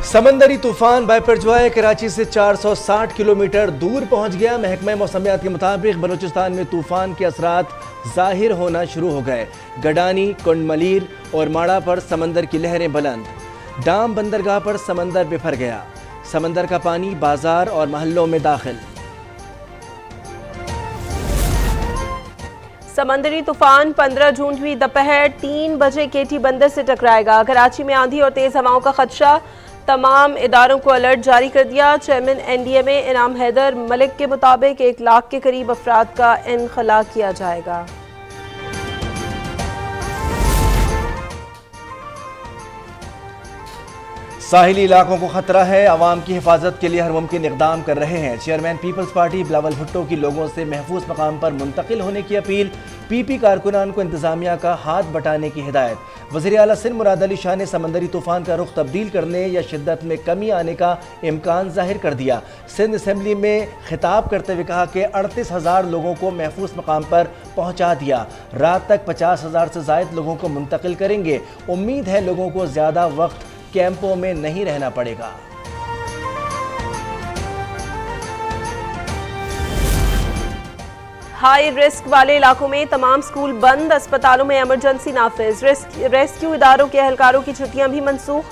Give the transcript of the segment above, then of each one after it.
समंदरी तूफान बाइपरजॉय कराची से 460 किलोमीटर दूर पहुंच गया। महकमा मौसमियात के मुताबिक बलूचिस्तान में तूफान के असरात जाहिर होना शुरू हो गए। गडानी, कुंडमलीर और माड़ा पर समंदर की लहरें बुलंद। डाम बंदरगाह पर समंदर बिफर गया। समंदर का पानी बाजार और महल्लों में दाखिल। समंदरी तूफान 15 जून हुई दोपहर 3 बजे केटी बंदर से टकराएगा। कराची में आंधी और तेज हवाओं का खदशा, तमाम इदारों को अलर्ट जारी कर दिया। चेयरमैन NDMA इनाम हैदर मलिक के मुताबिक 1 लाख के करीब अफराद का इनखला किया जाएगा। साहिली इलाकों को खतरा है, अवाम की हिफाजत के लिए हर मुमकिन इकदाम कर रहे हैं। चेयरमैन पीपल्स पार्टी बिलावल भुट्टो की लोगों से महफूज मकाम पर मुंतकिल होने की अपील। PP कारकुनान को इंतजामिया का हाथ बटाने की हिदायत। वज़ीर आला सिंध मुराद अली शाह ने समंदरी तूफान का रुख तब्दील करने या शिद्दत में कमी आने का इम्कान जाहिर कर दिया। सिंध असम्बली में खिताब करते हुए कहा कि 38,000 लोगों को महफूज मकाम पर पहुँचा दिया। रात तक 50,000 से ज़ायद लोगों को मुंतकिल करेंगे। उम्मीद है लोगों को ज़्यादा वक्त कैंपों में नहीं रहना पड़ेगा। हाई रिस्क वाले इलाकों में तमाम स्कूल बंद, अस्पतालों में इमरजेंसी नाफिज। रेस्क्यू इदारों के एहलकारों की छुट्टियां भी मनसूख।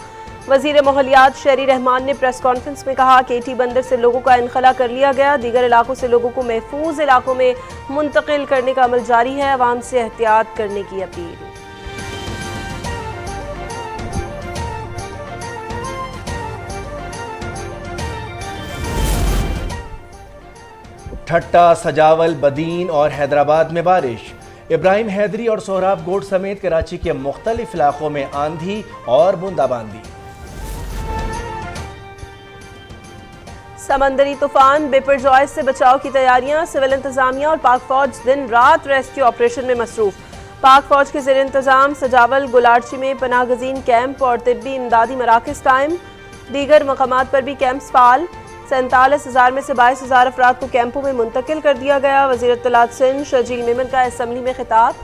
वजीर माहौलियात शहरी रहमान ने प्रेस कॉन्फ्रेंस में कहा केटी बंदर से लोगों का इनखला कर लिया गया। दीगर इलाकों से लोगों को महफूज इलाकों में मुंतकिल करने का अमल जारी है। अवाम से एहतियात करने की अपील। ठट्टा, सजावल, बदीन और हैदराबाद में बारिश। इब्राहिम हैदरी और सोहराब गोट समेत कराची के मुख्तलिफ इलाकों में आंधी और बूंदाबांदी। समंदरी तूफान बिपरजॉय से बचाव की तैयारियां। सिविल इंतजामिया और पाक फौज दिन रात रेस्क्यू ऑपरेशन में मसरूफ। पाक फौज के ज़ेर इंतजाम सजावल, गुलारची में पनाह गजीन कैंप और तिब्बी इमदादी मराकज़ कायम। दीगर मकामात पर भी कैंप्स फाल। 47,000 में से 22,000 अफराद को कैंपों में मुंतकिल कर दिया गया। वज़ीर इत्तलात सिंध शजील मेमन का असम्बली में खिताब।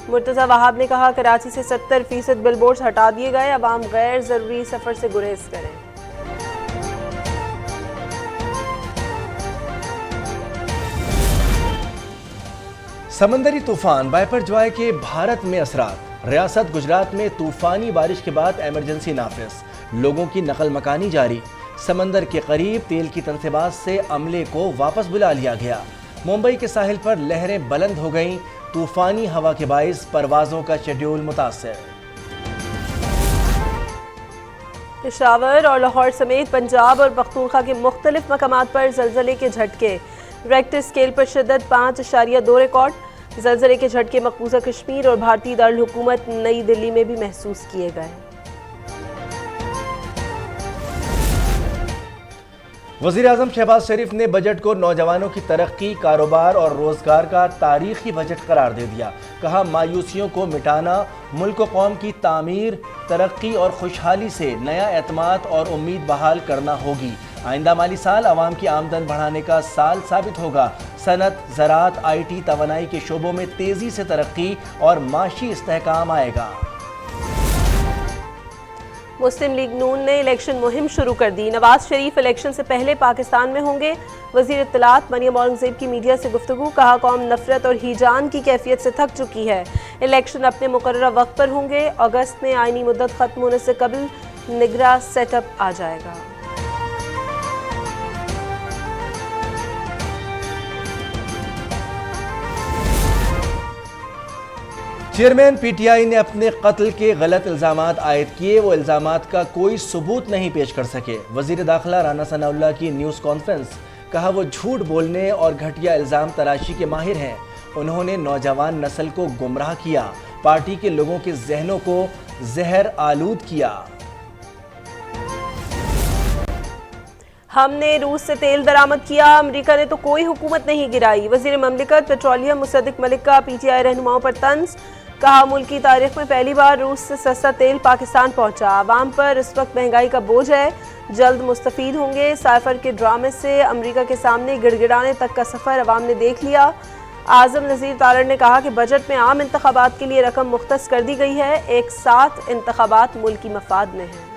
मुर्तज़ा वहाब ने कहा कराची से 70% बिलबोर्ड्स हटा दिए गए। अवाम गैर ज़रूरी सफ़र से गुरेज करें। समंदरी तूफान बाइपरजॉय के भारत में असरात। रियासत गुजरात में तूफानी बारिश के बाद एमरजेंसी नाफिज। लोगों की नकल मकानी जारी। समंदर के करीब तेल की तनसेबाज से अमले को वापस बुला लिया गया। मुंबई के साहिल पर लहरें बुलंद हो गईं। तूफानी हवा के बाइस परवाजों का शेड्यूल मुतासर। पेशावर और लाहौर समेत पंजाब और पख्तूनख्वा के मुख्तलिफ मकामात पर जलजले के झटके। रेक्टर स्केल पर शिद्दत 5.2 रिकॉर्ड। जलजले के झटके मकबूजा कश्मीर और भारतीय दारुल हुकूमत नई दिल्ली में भी महसूस किए गए। वज़ीर आज़म शहबाज शरीफ ने बजट को नौजवानों की तरक्की, कारोबार और रोजगार का तारीखी बजट करार दे दिया। कहा मायूसियों को मिटाना, मुल्क व कौम की तामीर, तरक्की और खुशहाली से नया एतमाद और उम्मीद बहाल करना होगी। आइंदा माली साल आवाम की आमदन बढ़ाने का साल साबित होगा। सनत, ज़राअत, IT, तवानाई के शोबों में तेजी से तरक्की और माशी इस्तेहकाम आएगा। मुस्लिम लीग नून ने इलेक्शन मुहिम शुरू कर दी। नवाज शरीफ इलेक्शन से पहले पाकिस्तान में होंगे। वजीर इत्तलात मरियम औरंगजेब की मीडिया से गुफ्तगू। कहा कौम नफरत और हिजान की कैफियत से थक चुकी है। इलेक्शन अपने मुकर्रर वक्त पर होंगे। अगस्त में आईनी मुद्दत खत्म होने से कबल निगरां सेटअप आ जाएगा। चेयरमैन PTI ने अपने कत्ल के गलत इल्जामात आयद किए। वो इल्जामात का कोई सबूत नहीं पेश कर सके। वजीर दाखिला राना सनाउल्लाह की न्यूज़ कॉन्फ्रेंस। कहा वो झूठ बोलने और घटिया इल्ज़ाम तराशी के माहिर हैं। उन्होंने नौजवान नस्ल को गुमराह किया, पार्टी के लोगों के जहनों को जहर आलूद किया। हमने रूस से तेल दरामद किया, अमेरिका ने तो कोई हुकूमत नहीं गिराई। वजीर ममलिकत पेट्रोलियम मुसद्दिक मलिक का PTI रहनुमाओं पर तंज। कहा मुल्क की तारीख में पहली बार रूस से सस्ता तेल पाकिस्तान पहुंचा। आवाम पर इस वक्त महंगाई का बोझ है, जल्द मुस्तफीद होंगे। साइफर के ड्रामे से अमेरिका के सामने गिड़गिड़ाने तक का सफ़र अवाम ने देख लिया। आज़म नज़ीर तारड़ ने कहा कि बजट में आम इंतखाबात के लिए रकम मुख्तस कर दी गई है। एक साथ इंतखाबात मुल्की मफाद में हैं।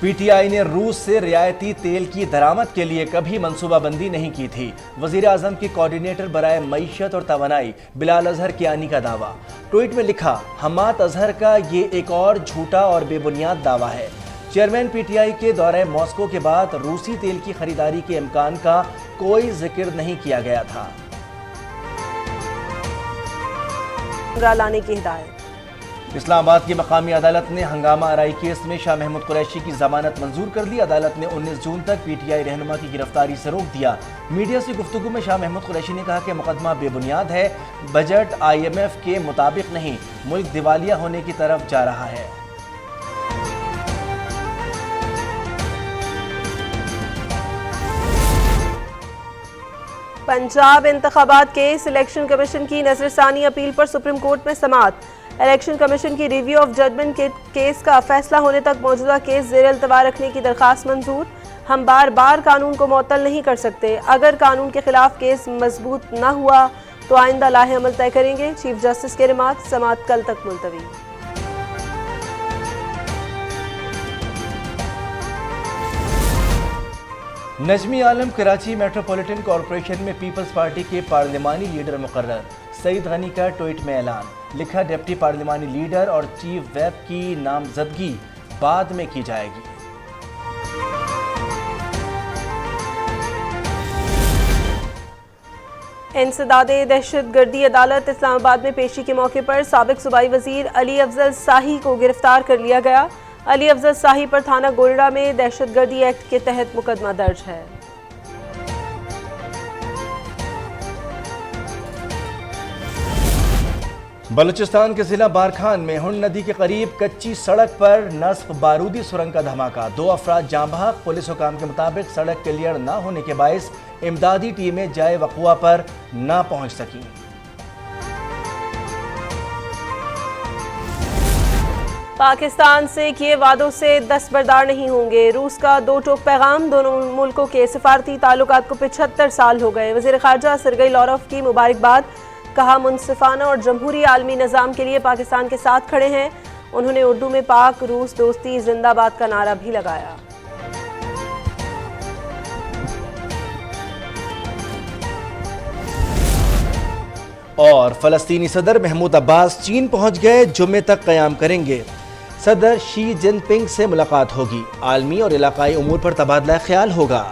पीटीआई ने रूस से रियायती तेल की दरामद के लिए कभी मंसूबाबंदी नहीं की थी। वजीर आजम के कोऑर्डिनेटर बराए मईशत और तवानाई बिलाल अजहर कियानी का दावा। ट्वीट में लिखा, हमाद अजहर का ये एक और झूठा और बेबुनियाद दावा है। चेयरमैन पीटीआई के दौरे मॉस्को के बाद रूसी तेल की खरीदारी के इम्कान का कोई जिक्र नहीं किया गया था। लाने की हिदायत। इस्लामाबाद की मकामी अदालत ने हंगामा आराई केस में शाह महमूद कुरैशी की जमानत मंजूर कर दी। अदालत ने 19 जून तक पीटीआई रहनुमा की गिरफ्तारी से रोक दिया। मीडिया से गुफ्तगू में शाह महमूद कुरैशी ने कहा कि मुकदमा बेबुनियाद है, बजट IMF के मुताबिक नहीं, मुल्क दिवालिया होने की तरफ जा रहा है। पंजाब इंतखाबात केस, इलेक्शन कमीशन की नजरसानी अपील पर सुप्रीम कोर्ट में समाअत। इलेक्शन कमीशन की रिव्यू ऑफ जजमेंट के केस का फैसला होने तक मौजूदा केस ज़ेर इल्तवा रखने की दरख्वास्त मंजूर। हम बार बार कानून को मुअत्तल नहीं कर सकते। अगर कानून के खिलाफ केस मजबूत न हुआ तो आइंदा लाहे अमल तय करेंगे। चीफ जस्टिस के रिमार्क, समाअत कल तक मुलतवी। नजमी आलम कराची मेट्रोपॉलिटन कॉरपोरेशन में पीपल्स पार्टी के पार्लिमानी लीडर मुकर्रर। सईद गनी का ट्वीट में ऐलान, लिखा, डिप्टी पार्लिमानी लीडर और चीफ व्हिप की नामजदगी बाद में की जाएगी। इंसदादे दहशतगर्दी अदालत इस्लामाबाद में पेशी के मौके पर साबिक सूबाई वजीर अली अफजल शाही को गिरफ्तार कर लिया गया। अली अफजल शाही पर थाना गोरडा में दहशतगर्दी एक्ट के तहत मुकदमा दर्ज है। बलूचिस्तान के जिला बारखान में हुंड नदी के करीब कच्ची सड़क पर नस्ब बारूदी सुरंग का धमाका। 2 अफराद जाँ बहक। पुलिस हुकाम के मुताबिक सड़क क्लियर न होने के बायस इमदादी टीमें जाए वक़ुआ पर न पहुंच सकी। पाकिस्तान से किए वादों से दस्तबरदार नहीं होंगे। रूस का 2 टोक पैगाम। दोनों मुल्कों के सिफारती ताल्लुकात को 75 साल हो गए। वज़ीर ख़ारजा सरगई लॉरव की मुबारकबाद। कहा, मुनसिफाना और जमहूरी आलमी निज़ाम के लिए पाकिस्तान के साथ खड़े हैं। उन्होंने उर्दू में पाक रूस दोस्ती जिंदाबाद का नारा भी लगाया। और फ़लस्तीनी सदर महमूद अब्बास चीन पहुंच गए, जुम्मे तक क़याम करेंगे। सदर शी जिनपिंग से मुलाकात होगी। आलमी और इलाकाई उमूर पर तबादला ख्याल होगा।